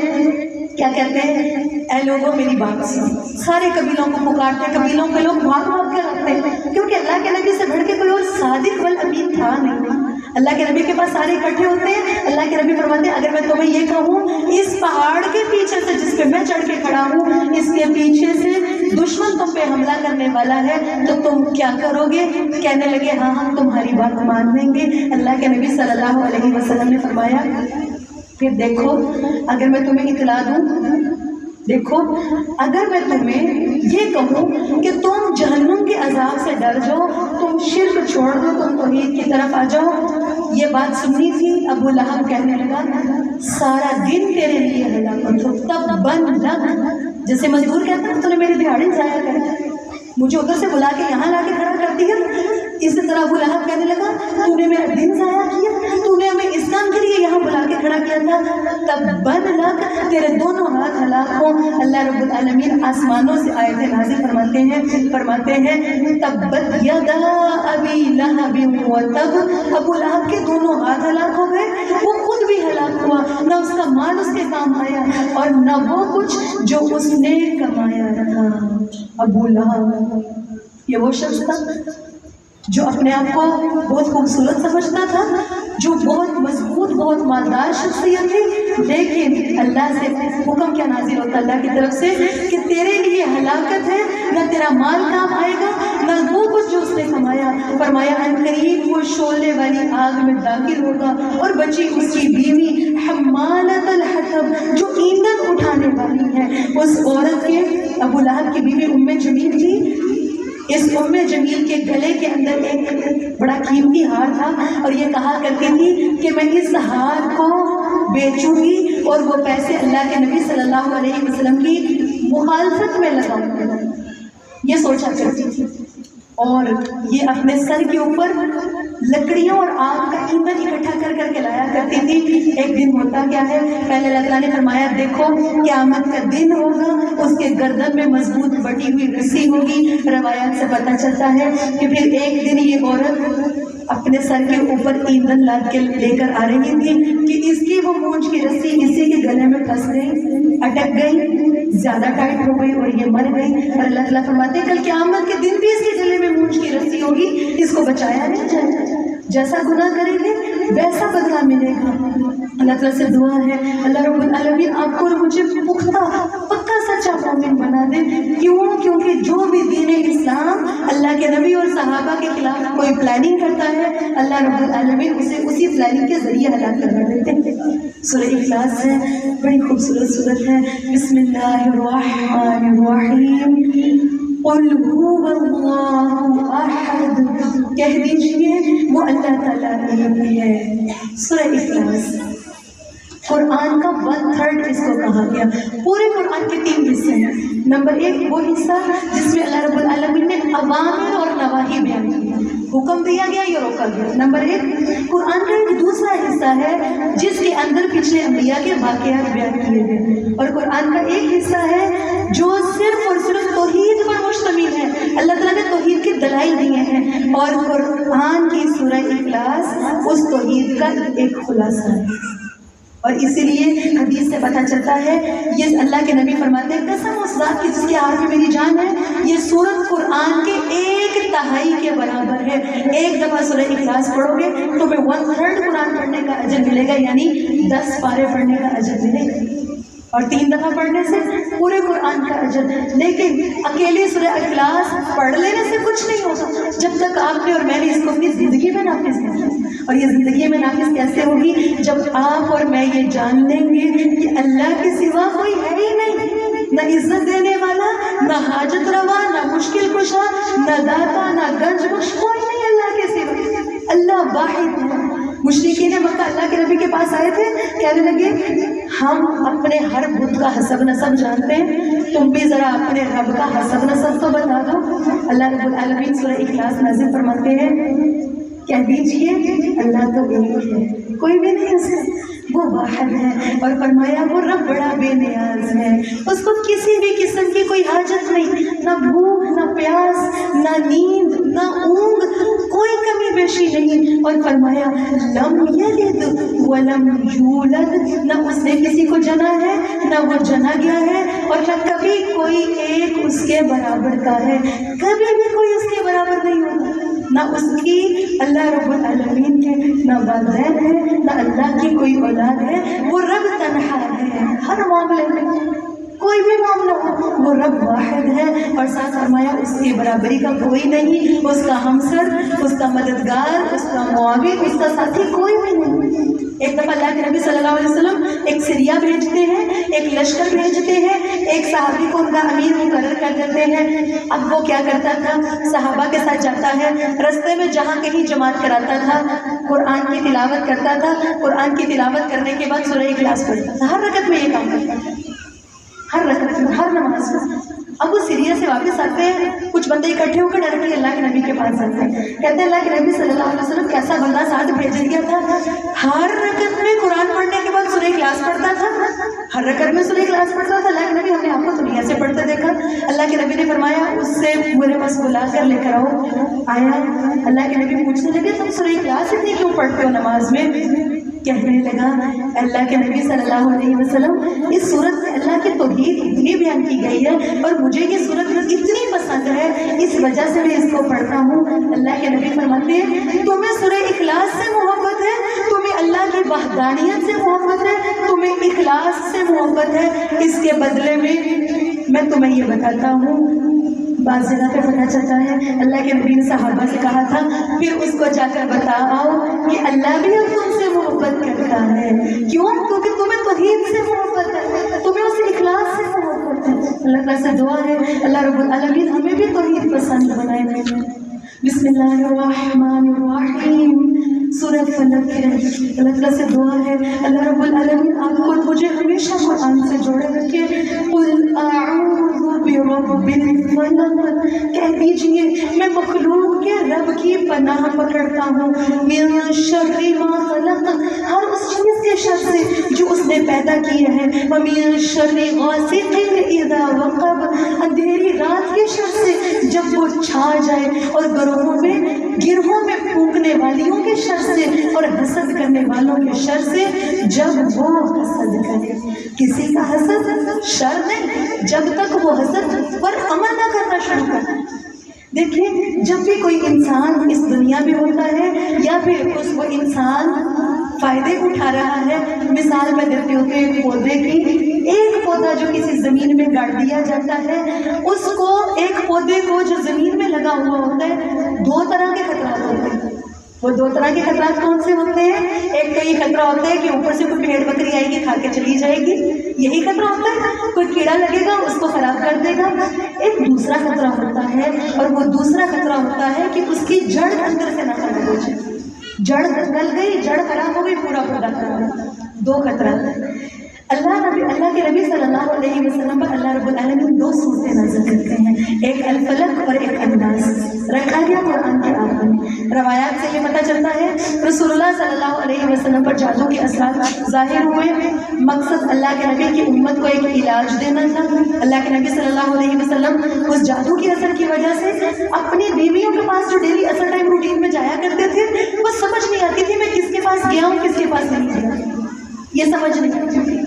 کیا کہتے ہیں؟ اے لوگوں میری بات سنو۔ سارے قبیلوں کو پکارتے ہیں، قبیلوں کے لوگ بھاگ بھاگ کے رکھتے ہیں، کیونکہ اللہ کے نبی سے بڑھ کے کوئی اور صادق والامین تھا نہیں۔ اللہ کے نبی کے پاس سارے اکٹھے ہوتے ہیں، اللہ کے نبی فرماتے ہیں اگر میں تمہیں یہ کہوں اس پہاڑ کے پیچھے سے جس پہ میں چڑھ کے کھڑا ہوں، اس کے پیچھے سے دشمن تم پہ حملہ کرنے والا ہے تو تم کیا کرو گے؟ کہنے لگے ہاں ہم تمہاری بات مان لیں گے۔ اللہ کے نبی صلی اللہ علیہ وسلم نے فرمایا پھر دیکھو اگر میں تمہیں اطلاع دوں، دیکھو اگر میں تمہیں یہ کہوں کہ تم جہنم کے عذاب سے ڈر جاؤ، تم شرک چھوڑ دو، تم توحید کی طرف آ جاؤ۔ یہ بات سنی تھی ابو لہب کہنے لگا سارا دن تیرے لیے ہلاکت ہو، تب بن لگ، جیسے مزدور کہتا ہے تو نے میری دہاڑی ضائع کر دی، مجھے ادھر سے بلا کے یہاں لا کے کھڑا کر دیا۔ اسی طرح ابو لہب کہنے لگا تو نے میرا دن ضائع کیا، تو نے ہمیں اس کام کے لیے یہاں بلا کے کھڑا کیا تھا، تب بن لگ، تیرے دونوں ہاتھ ہلاک ہو۔ اللہ رب العالمین آسمانوں سے آیتیں نازل فرماتے ہیں تبت یدا ابی لہب وتب، ابو لہب کے دونوں ہاتھ ہلاک ہو گئے، وہ خود بھی ہلاک ہوا، نہ اس کا مال اس کے کام آیا اور نہ وہ کچھ جو اس نے کمایا تھا۔ ابو لہب یہ وہ شخص تھا جو اپنے آپ کو بہت خوبصورت سمجھتا تھا، جو بہت مضبوط بہت مالدار شخصیت تھی، لیکن اللہ سے حکم کیا نازل ہوتا اللہ کی طرف سے کہ تیرے لیے ہلاکت ہے، نہ تیرا مال کام آئے گا نہ وہ کچھ جو اس نے کمایا۔ فرمایا ان قریب وہ شعلے والی آگ میں داخل ہوگا اور بچی اس کی بیوی حمالۃ الحطب جو ایندھن اٹھانے والی ہے۔ اس عورت کے ابو لہب کی بیوی ام جمیل تھی، اس ام جمیل کے گلے کے اندر ایک بڑا قیمتی ہار تھا اور یہ کہا کرتی تھی کہ میں اس ہار کو بیچوں گی اور وہ پیسے اللہ کے نبی صلی اللہ علیہ وسلم کی مخالفت میں لگاؤں گی، یہ سوچا کرتی تھی۔ اور یہ اپنے سر کے اوپر لکڑیوں اور آگ کا ایندھن اکٹھا کر کے لایا کرتی تھی۔ ایک دن ہوتا کیا ہے، پہلے اللہ تعالیٰ نے فرمایا دیکھو قیامت کا دن ہوگا، اس کے گردن میں مضبوط بٹی ہوئی رسی ہوگی۔ روایات سے پتہ چلتا ہے کہ پھر ایک دن یہ عورت اپنے سر کے اوپر ایندھن لاد کے لے کر آ رہی تھی کہ اس کی وہ مونچھ کی رسی اسی کے گلے میں پھنس گئی، اٹک گئی، زیادہ ٹائٹ ہو گئی اور یہ مر گئی۔ اور اللہ تعالیٰ فرماتے ہیں کل قیامت کے دن بھی اس کے گلے میں مونچھ کی رسی ہوگی، اس کو بچایا نہیں جائے گا، جیسا گناہ کریں گے ویسا بدلہ ملے گا۔ اللہ تعالیٰ سے دعا ہے اللہ رب العالمین آپ کو اور مجھے پختہ پکا سچا مومن بنا دے۔ کیونکہ جو بھی دین اسلام اللہ کے نبی اور صحابہ کے خلاف کوئی پلاننگ کرتا ہے، اللہ رب العالمین اسے اسی پلاننگ کے ذریعے ہلاک کروا دیتے ہیں۔ سورہ اخلاص ہے، بڑی خوبصورت سورت ہے۔ بسم اللہ الرحمن الرحیم، قل هو اللہ احد، کہہ دیجئے وہ اللہ تعالیٰ ایک ہے۔ سورہ اخلاص قرآن کا 1/3 اس کو کہا گیا۔ پورے قرآن کے 3 حصے ہیں۔ نمبر 1 وہ حصہ جس میں اللہ رب العالمین نے اوامر اور نواہی بیان کیا، حکم دیا گیا یا روکا گیا۔ نمبر 1 قرآن کا ایک دوسرا حصہ ہے جس کے اندر پچھلے انبیاء کے واقعات بیان کیے گئے، اور قرآن کا ایک حصہ ہے جو صرف اور صرف توحید پر مشتمل ہے۔ اللہ تعالیٰ نے توحید کے دلائل دیے ہیں اور قرآن کی سورہ اخلاص اس توحید کا ایک خلاصہ ہے۔ اور اسی لیے حدیث سے پتہ چلتا ہے، یہ اللہ کے نبی فرماتے ہیں قسم اس ذات کی جس کے ہاتھ میں میری جان ہے، یہ سورت قرآن کے 1/3 کے برابر ہے۔ ایک دفعہ سورہ اخلاص پڑھو گے تو تمہیں 1/3 قرآن پڑھنے کا اجر ملے گا، یعنی 10 پارے پڑھنے کا اجر ملے گا، اور 3 دفعہ پڑھنے سے پورے قرآن کا اجر۔ لیکن اکیلے سورہ اخلاص پڑھ لینے سے کچھ نہیں ہوتا جب تک آپ نے اور میں نے اس کو اپنی زندگی میں نافذ نہیں کیا۔ اور یہ زندگی میں نافذ کیسے ہوگی؟ جب آپ اور میں یہ جان لیں گے کہ اللہ کے سوا کوئی ہے ہی نہیں، نہ عزت دینے والا، نہ حاجت روا، نہ مشکل کشا، نہ داتا، نہ گنج بخش، کوئی نہیں اللہ کے سوا۔ اللہ واحد ہے۔ مشرکین مکہ اللہ کے نبی کے پاس آئے تھے، کہنے لگے ہم اپنے ہر بت کا حسب نسب جانتے ہیں، تم بھی ذرا اپنے رب کا حسب نسب تو بتا دو۔ اللہ رب العالمین سورہ اخلاص نازل فرماتے ہیں، کہہ دیجئے اللہ تو ایک ہے، کوئی بھی نہیں اس کا، وہ واحد ہے، اور فرمایا وہ رب بڑا بے نیاز ہے، اس کو کسی بھی قسم کی کوئی حاجت نہیں، نہ بھوک نہ پیاس نہ نیند نہ اونگ، کوئی کمی بیشی نہیں، اور فرمایا لم یلد ولم یولد، نہ اس نے کسی کو جنا ہے نہ وہ جنا گیا ہے، اور نہ کبھی کوئی ایک اس کے برابر کا ہے، کبھی بھی کوئی اس کے برابر نہیں ہوگا، نہ اس کی اللہ رب العالمین کے نہ والدین ہے نہ اللہ کی کوئی اولاد ہے، وہ رب تنہا ہے، ہر معاملے میں کوئی بھی معاملہ ہو وہ رب واحد ہے، اور ساتھ فرمایا اس کی برابری کا کوئی نہیں، اس کا ہمسر، اس کا مددگار، اس کا معاون، اس کا ساتھی کوئی بھی نہیں۔ ایک دفعہ اللہ کے نبی صلی اللہ علیہ وسلم ایک سریہ بھیجتے ہیں، ایک لشکر بھیجتے ہیں، ایک صحابی کو ان کا امیر مقرر کر دیتے ہیں۔ اب وہ کیا کرتا تھا، صحابہ کے ساتھ جاتا ہے، رستے میں جہاں کہیں جماعت کراتا تھا، قرآن کی تلاوت کرتا تھا، قرآن کی تلاوت کرنے کے بعد سورہ اخلاص پڑھتا تھا، ہر رکعت میں یہ کام کرتا تھا، ہر رکعت میں، ہر نماز میں۔ اب وہ سیریا سے واپس آتے ہیں، کچھ بندے اکٹھے ہو کر ڈائریکٹلی اللہ کے نبی کے پاس آتے ہیں، کہتے ہیں اللہ کے نبی صلی اللہ علیہ وسلم کیسا بندہ ساتھ بھیج دیا تھا، ہر رکعت میں قرآن پڑھنے کے بعد سورہ اخلاص پڑھتا تھا، ہر رکعت میں سورہ اخلاص پڑھتا تھا۔ اللہ کے نبی ہم نے آپ کو دنیا سے پڑھتے دیکھا، اللہ کے نبی نے فرمایا اس سے میرے پاس بلا کر لے کر آؤ۔ آیا، اللہ کے نبی پوچھنے لگے تم سورہ اخلاص اتنی کیوں پڑھتے ہو نماز میں؟ کہنے لگا اللہ کے نبی صلی اللہ علیہ وسلم اس صورت میں اللہ کی توحید اتنی بیان کی گئی ہے اور مجھے یہ صورت اتنی پسند ہے، اس وجہ سے میں اس کو پڑھتا ہوں۔ اللہ کے نبی فرماتے ہیں تمہیں سورہ اخلاص سے محبت ہے، تمہیں اللہ کی وحدانیت سے محبت ہے، تمہیں اخلاص سے محبت ہے، اس کے بدلے میں تمہیں یہ بتاتا ہوں۔ بعض جگہ پہ پتہ چلتا ہے اللہ کے نبی نے صحابہ سے کہا تھا پھر اس کو جا کر بتاؤ کہ اللہ بھی اب تم سے محبت کرتا ہے، کیوں؟ کیونکہ تمہیں توحید سے محبت ہے، تمہیں اس اخلاص سے محبت ہے۔ اللہ تعالیٰ سے دعا ہے اللہ رب العالمین ہمیں بھی توحید پسند بنائے۔ بسم اللہ الرحمن الرحیم، سورہ فلق ہے۔ اللہ تعالیٰ سے دعا ہے اللہ رب العالمین آپ کو مجھے ہمیشہ قرآن سے جوڑے رکھے۔ قل اعوذ برب الفلق، کہہ دیجئے میں مخلوق کے رب کی پناہ پکڑتا ہوں، من شر ما خلق، ہر اس چیز کے شر سے جو اس نے پیدا کیا ہے، ومن شر غاسق اذا وقب، اندھیری رات کے شر سے جب وہ چھا جائے، اور گروہوں میں پھونکنے والیوں کے شر سے، اور حسد کرنے والوں کے شر سے جب وہ حسد کرے۔ کسی کا حسد شر نہیں جب تک وہ حسد پر عمل نہ کرنا شروع کرے۔ دیکھیں جب بھی کوئی انسان اس دنیا میں ہوتا ہے یا پھر وہ انسان فائدے اٹھا رہا ہے، مثال میں دیتے ہوتے ایک پودے کی، ایک پودا جو کسی زمین میں گاڑ دیا جاتا ہے، اس کو ایک پودے کو جو زمین میں لگا ہوا ہوتا ہے دو طرح کے خطرات ہوتے ہیں۔ وہ دو طرح کے خطرات کون سے ہوتے ہیں؟ ایک تو یہ خطرہ ہوتا ہے کہ اوپر سے کوئی بھیڑ بکری آئے گی کھا کے چلی جائے گی، یہی خطرہ ہوتا ہے، کوئی کیڑا لگے گا اس کو خراب کر دے گا۔ ایک دوسرا خطرہ ہوتا ہے، اور وہ دوسرا خطرہ ہوتا ہے کہ اس کی جڑ اندر سے نہ خراب ہو جائے، جڑ گل گئی، جڑ خراب ہو گئی، پورا پودا خراب۔ دو خطرات۔ اللہ کے نبی صلی اللہ علیہ وسلم پر اللہ رب العالمین دو صورتیں نازل کرتے ہیں، ایک الفلق اور ایک الناس، رکھا گیا قرآن کے آخر میں۔ روایات سے یہ پتہ چلتا ہے رسول اللہ صلی اللہ علیہ وسلم پر جادو کے اثرات ظاہر ہوئے، مقصد اللہ کے نبی کی امت کو ایک علاج دینا تھا۔ اللہ کے نبی صلی اللہ علیہ وسلم اس جادو کے اثر کی وجہ سے اپنی بیویوں کے پاس جو ڈیلی اثر ٹائم روٹین میں جایا کرتے تھے وہ سمجھ نہیں آتی تھی میں کس کے پاس گیا ہوں کس کے پاس نہیں گیا، یہ سمجھ نہیں آتی تھی،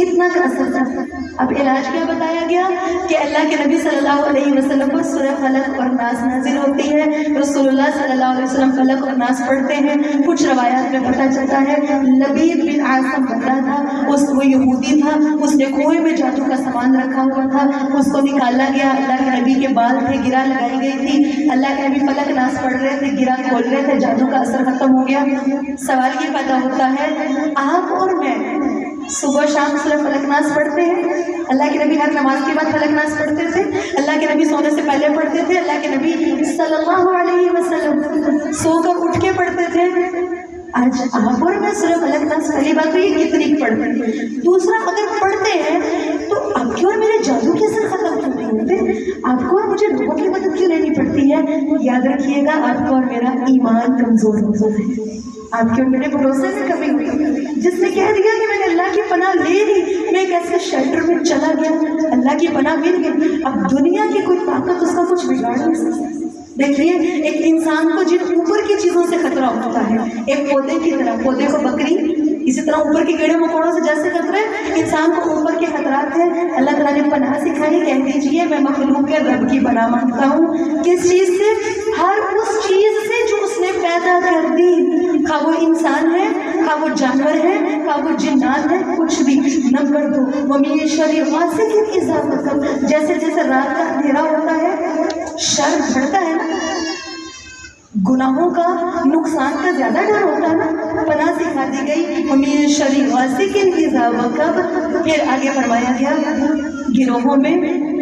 اتنا کا اثر تھا۔ اب علاج کیا بتایا گیا کہ اللہ کے نبی صلی اللہ علیہ وسلم پر سورہ فلق اور ناس نازل ہوتی ہے، رسول اللہ صلی اللہ علیہ وسلم فلق اور ناس پڑھتے ہیں۔ کچھ روایات میں پتہ چلتا ہے لبید بن عاصم بندہ تھا، وہ یہودی تھا، اس نے کنویں میں جادو کا سامان رکھا ہوا تھا، اس کو نکالا گیا، اللہ کے نبی کے بال تھے، گرہ لگائی گئی تھی، اللہ کے نبی فلق ناس پڑھ رہے تھے، گرہ کھول رہے تھے، جادو کا اثر ختم ہو گیا۔ سوال یہ پیدا ہوتا ہے آپ اور میں صبح شام سورہ فلق ناس پڑھتے ہیں. اللہ کے نبی ہر نماز کے بعد فلق ناس پڑھتے تھے. اللہ کے نبی سونے سے پہلے پڑھتے تھے. اللہ کے نبی صلی اللہ علیہ وسلم سو کر اٹھ کے پڑھتے تھے. آج آپ اور میں سورہ فلق ناس پہلی بات تو یہ کتنی پڑھتے ہیں. دوسرا اگر پڑھتے ہیں تو آپ کی اور میرے جادو کے اثر ختم کیوں نہیں ہوتے؟ آپ کو اور مجھے لوگوں کی مدد کیوں لینی پڑتی ہے؟ یاد رکھیے گا آپ کا اور میرا ایمان کمزور ہے. آپ کے اور میرے بھروسے میں کمی ہوئی. جس نے کہہ دیا کہ میں نے اللہ کی پناہ لے لی, میں ایک ایسے شیلٹر میں چلا گیا, اللہ کی پناہ مل گئی, اب دنیا کی کوئی طاقت اس کا کچھ بگاڑ نہیں سکتی. دیکھیے ایک انسان کو جن اوپر کی چیزوں سے خطرہ ہوتا ہے, ایک پودے کی طرح, پودے کو بکری, اسی طرح اوپر کے کیڑے مکوڑوں سے جیسے خطرہ ہے, انسان کو اوپر کے خطرات ہیں. اللہ تعالیٰ نے پناہ سکھائی. کہہ دیجیے میں مخلوق کے رب کی پناہ مانگتا ہوں. کس چیز سے؟ ہر اس چیز سے جو اس نے پیدا کر دی, خواہ وہ انسان ہے, خواہ وہ جانور ہے, خواہ وہ جنات ہے, کچھ بھی. نمبر 2, وَمِن شَرِّ غَاسِقٍ إِذَا وَقَبَ. جیسے جیسے رات کا اندھیرا ہوتا ہے شر بڑھتا ہے نا, گناہوں کا, نقصان کا زیادہ ڈر ہوتا ہے نا. پناہ سکھا دی گئی وَمِن شَرِّ غَاسِقٍ إِذَا وَقَبَ. پھر آگے فرمایا گیا گروہوں میں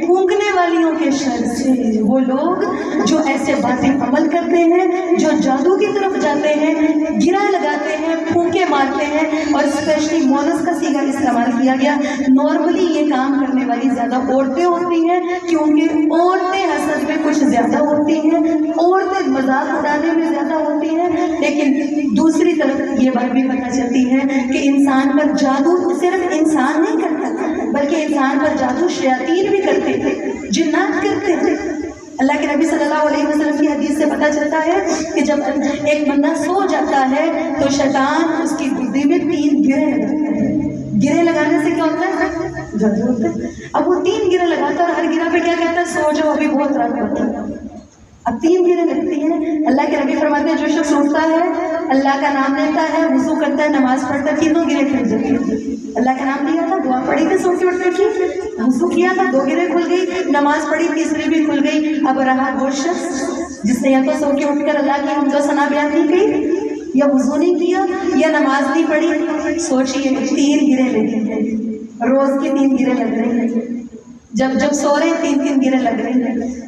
پھونکنے والیوں کے شر سے. وہ لوگ جو ایسے باطل عمل کرتے ہیں, جو جادو کی طرف جاتے ہیں, گرہ لگاتے ہیں, پھونکے مارتے ہیں, اور اسپیشلی مونس کا صیغہ استعمال کیا گیا. نارملی یہ کام کرنے والی زیادہ عورتیں ہوتی ہیں, کیونکہ عورتیں حسد میں کچھ زیادہ ہوتی ہیں, عورتیں مذاق اڑانے میں زیادہ ہوتی ہیں. لیکن دوسری طرف یہ بات بھی پتہ چلتی ہے کہ انسان پر جادو صرف انسان نہیں کرتا, بلکہ انسان پر جادو شیاطین بھی کرتے ہیں, جنات کرتے ہیں. اللہ کے نبی صلی اللہ علیہ وسلم کی حدیث سے پتہ چلتا ہے کہ جب ایک بندہ سو جاتا ہے تو شیطان اس کی گدی میں 3 گرے لگاتا ہے. گرے لگانے سے کیا ہوتا ہے؟ جادو ہوتا ہے. اب وہ 3 گرے لگاتا ہے اور ہر گرہ پہ کیا کہتا ہے؟ سو جاؤ, ابھی بہت رات ہوتا ہے. اب 3 گرے لگتی ہیں. اللہ کے نبی فرماتے ہیں جو شخص اٹھتا ہے, اللہ کا نام لیتا ہے, وضو کرتا ہے, نماز پڑھتا ہے, 3 گرے کھل جاتی ہیں. اللہ کا نام لیا تھا, دعا پڑھی تھی سو کے اٹھنے کی, وضو کیا تھا, 2 گرے کھل گئی, نماز پڑھی, تیسری بھی کھل گئی. اب رہا وہ شخص جس نے یا تو سو کے اٹھ کر اللہ کی حمد و ثنا بیان نہیں کی, یا وضو نہیں کیا, یا نماز نہیں پڑھی. سوچیے 3 گرے لگی ہیں, روز کی 3 گرے لگ رہی ہیں, جب سو رہے 3 گرے لگ رہی ہیں.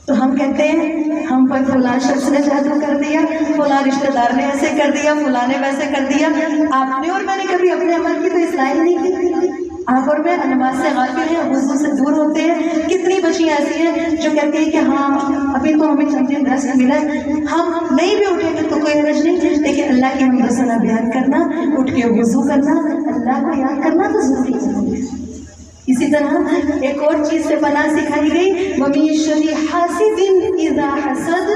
تو ہم کہتے ہیں ہم پر فلاں شخص نے جادو کر دیا, فلاں رشتہ دار نے ایسے کر دیا, فلاں نے ویسے کر دیا. آپ نے اور میں نے کبھی اپنے عمل کی تو اصلاح نہیں کی. آپ اور میں نماز سے غافل ہیں, وضو سے دور ہوتے ہیں. کتنی بچیاں ایسی ہیں جو کہتی ہیں کہ ہاں ابھی تو ہمیں چند دن ریسٹ ملا ہے, ہم نہیں بھی اٹھیں گے تو کوئی حرج نہیں, لیکن اللہ کی حمد و ثنا بیان کرنا, اٹھ کے وضو کرنا, اللہ کو یاد کرنا تو ضروری ہے. اسی طرح ایک اور چیز سے پناہ سکھائی گئی وَمِن شَرِّ حَاسِدٍ إِذَا حَسَدَ.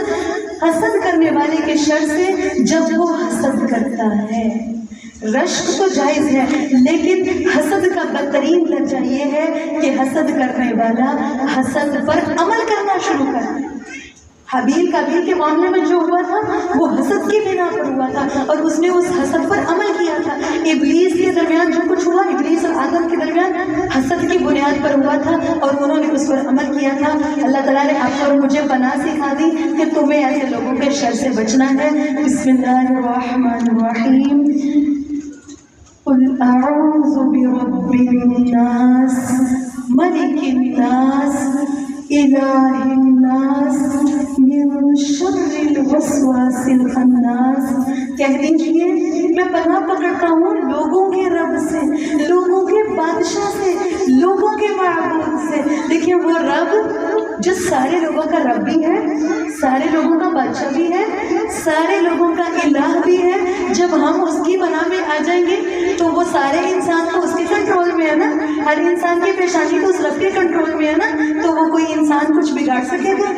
حسد کرنے والے کے شر سے جب وہ حسد کرتا ہے. رشک تو جائز ہے, لیکن حسد کا بدترین درجہ یہ ہے کہ حسد کرنے والا حسد پر عمل کرنا شروع کرے. حابیل قابیل کے معاملے میں جو ہوا تھا وہ حسد کی بنا پر ہوا تھا, اور اس نے اس حسد پر عمل کیا تھا. ابلیس کے درمیان جو کچھ ہوا, ابلیس اور آدم کے درمیان حسد کی بنیاد پر ہوا تھا, اور انہوں نے اس پر عمل کیا تھا. اللہ تعالیٰ نے آپ کو اور مجھے پناہ سکھا دی کہ تمہیں ایسے لوگوں کے شر سے بچنا ہے. بسم اللہ الرحمن الرحیم. قل اعوذ برب الناس ملک الناس الہ الناس من شر الوسواس الخناس. کہہ دیجیے میں پناہ پکڑتا ہوں لوگوں کے رب سے, لوگوں کے بادشاہ سے, لوگوں کے معبود سے. دیکھیے وہ رب جو سارے لوگوں کا رب بھی ہے, سارے لوگوں کا بادشاہ بھی ہے, سارے لوگوں کا الہ بھی ہے. جب ہم اس کی پناہ میں آ جائیں گے تو وہ سارے انسان تو اس کے کنٹرول میں ہے نا, ہر انسان کی پریشانی تو اس رب کے کنٹرول میں ہے نا, تو وہ کوئی انسان کچھ بگاڑ سکے گا؟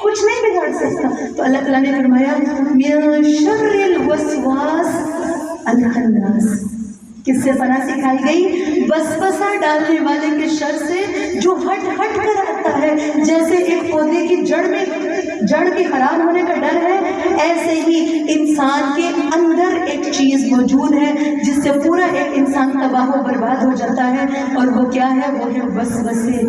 کچھ نہیں بگاڑ سکتا. تو اللہ تعالیٰ نے فرمایا من شر الوسواس الخناس. کس سے پناہ سکھائی گئی؟ وسوسہ ڈالنے والے کے شر سے جو ہٹ کر آتا ہے. جیسے ایک پودے کی جڑ کے خراب ہونے کا ڈر ہے, ایسے ہی انسان کے اندر ایک چیز موجود ہے جس سے پورا ایک انسان تباہ و برباد ہو جاتا ہے, اور وہ کیا ہے؟ وہ ہے وسوسے.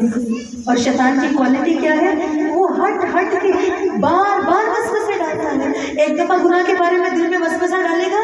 اور شیطان کی کوالٹی کیا ہے؟ وہ ہٹ کے بار وسوسے ڈالتا ہے. ایک دفعہ گناہ کے بارے میں دل میں وسوسہ ڈالے گا